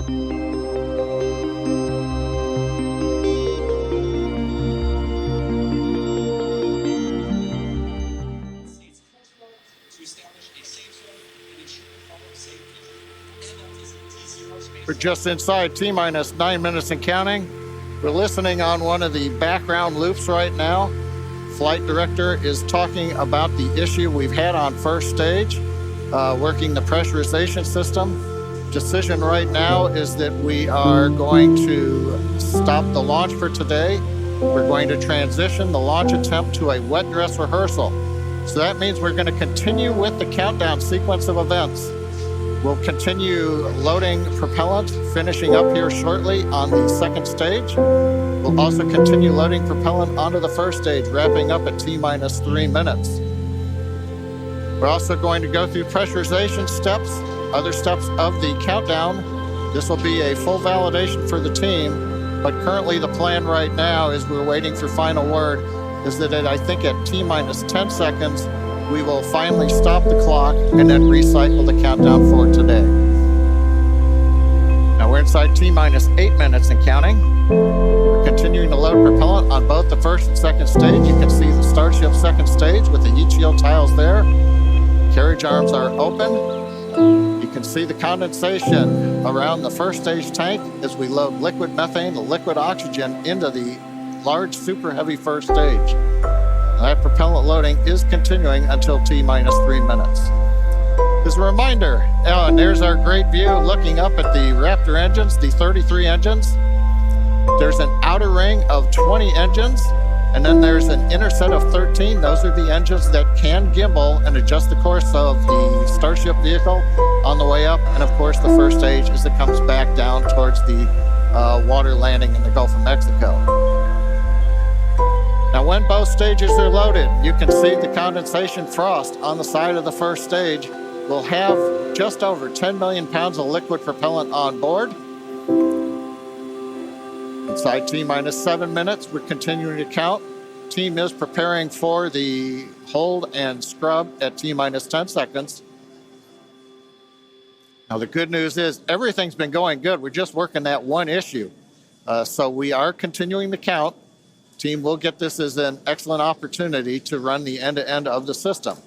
We're just inside T-minus 9 minutes and counting. We're listening on one of the background loops right now. Flight director is talking about the issue we've had on first stage, working the pressurization system. Decision right now is that we are going to stop the launch for today. We're going to transition the launch attempt to a wet dress rehearsal. So that means we're going to continue with the countdown sequence of events. We'll continue loading propellant, finishing up here shortly on the second stage. We'll also continue loading propellant onto the first stage, wrapping up at T-minus 3 minutes. We're also going to go through pressurization steps, other steps of the countdown. This will be a full validation for the team, but currently the plan right now is we're waiting for final word, is that I think at T-minus 10 seconds, we will finally stop the clock and then recycle the countdown for today. Now we're inside T-minus 8 minutes and counting. We're continuing to load propellant on both the first and second stage. You can see the Starship second stage with the heat shield tiles there. Carriage arms are open. You can see the condensation around the first stage tank as we load liquid methane, the liquid oxygen into the large super heavy first stage. That propellant loading is continuing until T-minus 3 minutes. As a reminder, and there's our great view looking up at the Raptor engines, the 33 engines. There's an outer ring of 20 engines, and then there's an inner set of 13. Those are the engines that can gimbal and adjust the course of the Starship vehicle on the way up. And of course, the first stage as it comes back down towards the water landing in the Gulf of Mexico. Now, when both stages are loaded, you can see the condensation frost on the side of the first stage. We'll have just over 10 million pounds of liquid propellant on board. Inside T-minus 7 minutes, we're continuing to count. Team is preparing for the hold and scrub at T-minus 10 seconds. Now, the good news is everything's been going good. We're just working that one issue. So we are continuing to count. Team will get this as an excellent opportunity to run the end-to-end of the system.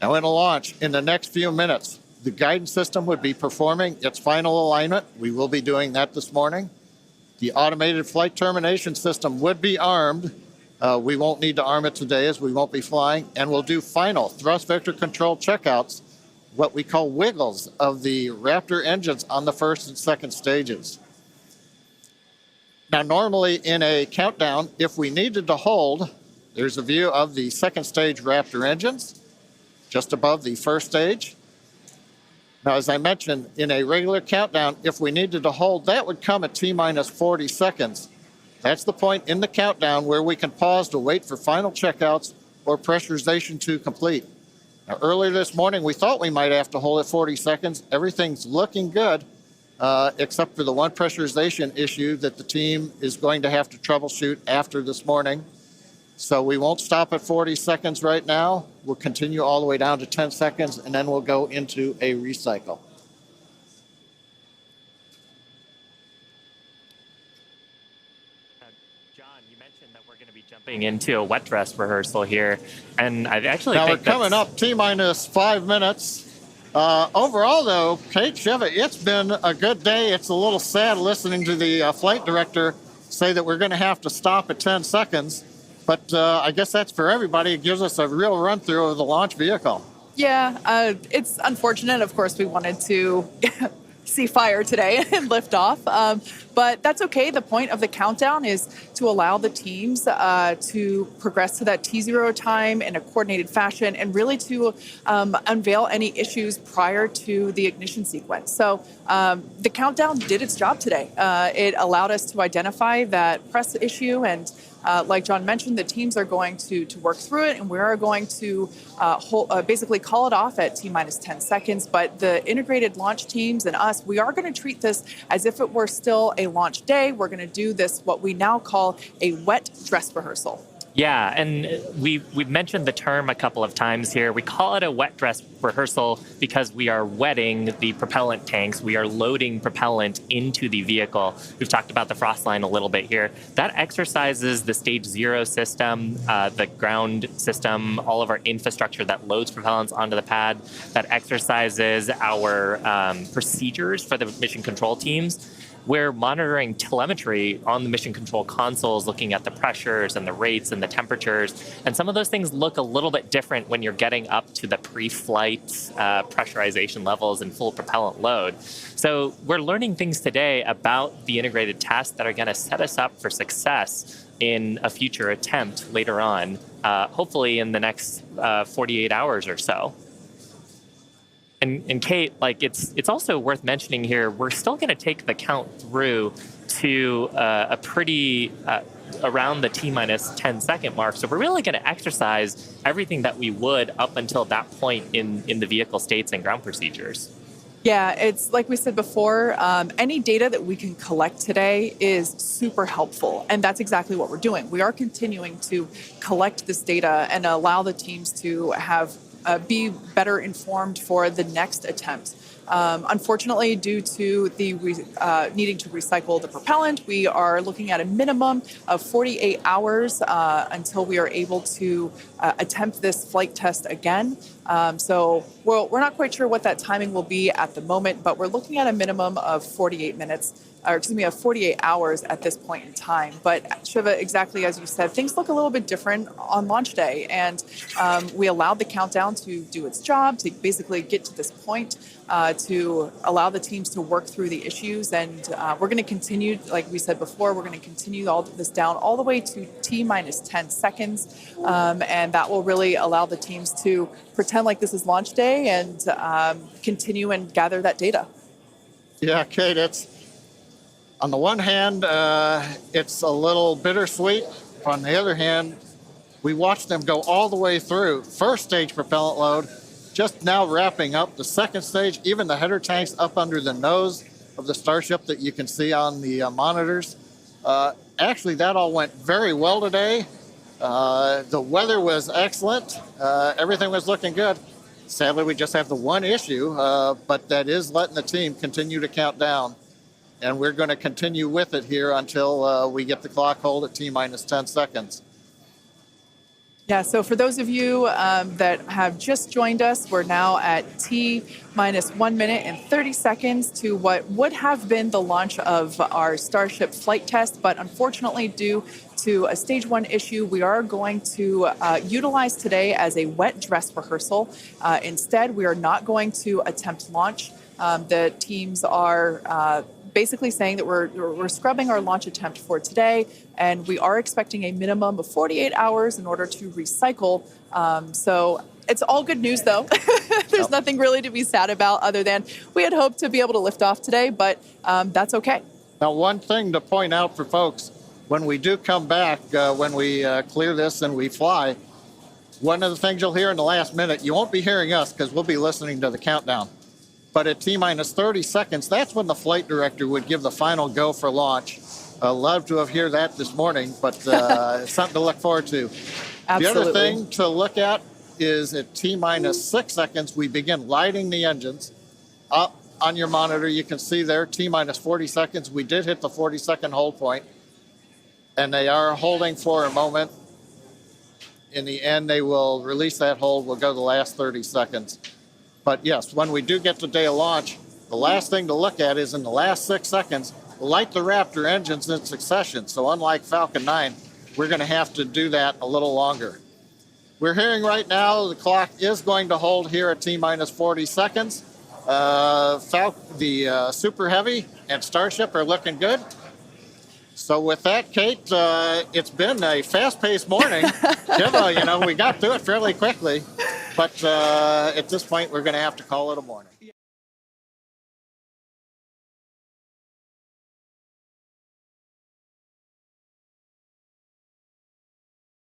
Now in a launch, in the next few minutes, the guidance system would be performing its final alignment. We will be doing that this morning. The automated flight termination system would be armed. We won't need to arm it today as we won't be flying, and we'll do final thrust vector control checkouts, what we call wiggles of the Raptor engines on the first and second stages. Now, normally in a countdown, if we needed to hold, there's a view of the second stage Raptor engines just above the first stage. Now, as I mentioned, in a regular countdown, if we needed to hold, that would come at T-minus 40 seconds. That's the point in the countdown where we can pause to wait for final checkouts or pressurization to complete. Now, earlier this morning, we thought we might have to hold at 40 seconds. Everything's looking good. Except for the one pressurization issue that the team is going to have to troubleshoot after this morning. So we won't stop at 40 seconds right now. We'll continue all the way down to 10 seconds, and then we'll go into a recycle. John, you mentioned that we're going to be jumping into a wet dress rehearsal here, and I actually now think we're coming up T-minus 5 minutes. Overall, though, Kate, Shiva, it's been a good day. It's a little sad listening to the flight director say that we're going to have to stop at 10 seconds. But I guess that's for everybody. It gives us a real run-through of the launch vehicle. Yeah, it's unfortunate. Of course, we wanted to see fire today and lift off. But that's okay. The point of the countdown is to allow the teams to progress to that T0 time in a coordinated fashion and really to unveil any issues prior to the ignition sequence. So the countdown did its job today. It allowed us to identify that press issue, and like John mentioned, the teams are going to work through it, and we are going to basically call it off at T-minus 10 seconds. But the integrated launch teams and us, we are going to treat this as if it were still a launch day. We're going to do this, what we now call a wet dress rehearsal. Yeah, and we've mentioned the term a couple of times here. We call it a wet dress rehearsal because we are wetting the propellant tanks. We are loading propellant into the vehicle. We've talked about the frost line a little bit here. That exercises the stage 0 system, the ground system, all of our infrastructure that loads propellants onto the pad. That exercises our procedures for the mission control teams. We're monitoring telemetry on the mission control consoles, looking at the pressures and the rates and the temperatures. And some of those things look a little bit different when you're getting up to the pre-flight pressurization levels and full propellant load. So we're learning things today about the integrated tests that are going to set us up for success in a future attempt later on, hopefully in the next 48 hours or so. And Kate, like it's also worth mentioning here, we're still going to take the count through to a pretty around the T-minus 10 second mark. So we're really going to exercise everything that we would up until that point in the vehicle states and ground procedures. Yeah, it's like we said before, any data that we can collect today is super helpful. And that's exactly what we're doing. We are continuing to collect this data and allow the teams to have be better informed for the next attempt. Unfortunately, due to the needing to recycle the propellant, we are looking at a minimum of 48 hours until we are able to attempt this flight test again. So we're not quite sure what that timing will be at the moment, but we're looking at a minimum of 48 minutes. Or excuse me, of 48 hours at this point in time. But Shiva, exactly as you said, things look a little bit different on launch day. And we allowed the countdown to do its job, to basically get to this point, to allow the teams to work through the issues. And we're going to continue, like we said before, we're going to continue all this down all the way to T-minus 10 seconds. And that will really allow the teams to pretend like this is launch day and continue and gather that data. Yeah, Kate, on the one hand, it's a little bittersweet. On the other hand, we watched them go all the way through. First stage propellant load, just now wrapping up. The second stage, even the header tanks up under the nose of the Starship that you can see on the monitors. Actually, that all went very well today. The weather was excellent. Everything was looking good. Sadly, we just have the one issue, but that is letting the team continue to count down. And we're going to continue with it here until we get the clock hold at T-minus 10 seconds. Yeah, so for those of you that have just joined us, we're now at T-minus 1 minute and 30 seconds to what would have been the launch of our Starship flight test. But unfortunately, due to a stage 1 issue, we are going to utilize today as a wet dress rehearsal. Instead, we are not going to attempt launch. The teams are basically saying that we're scrubbing our launch attempt for today, and we are expecting a minimum of 48 hours in order to recycle. So it's all good news, though. There's nothing really to be sad about other than we had hoped to be able to lift off today, but that's okay. Now, one thing to point out for folks, when we do come back, when we clear this and we fly, one of the things you'll hear in the last minute, you won't be hearing us because we'll be listening to the countdown. But at T-minus 30 seconds, that's when the flight director would give the final go for launch. Love to have heard that this morning, but it's something to look forward to. Absolutely. The other thing to look at is at T-minus 6 seconds, we begin lighting the engines. Up on your monitor, you can see there, T-minus 40 seconds. We did hit the 40-second hold point, and they are holding for a moment. In the end, they will release that hold. We'll go the last 30 seconds. But yes, when we do get to day of launch, the last thing to look at is in the last 6 seconds, light the Raptor engines in succession. So unlike Falcon 9, we're going to have to do that a little longer. We're hearing right now the clock is going to hold here at T-minus 40 seconds. The Super Heavy and Starship are looking good. So with that, Kate, it's been a fast-paced morning. We got through it fairly quickly. But at this point, we're going to have to call it a morning.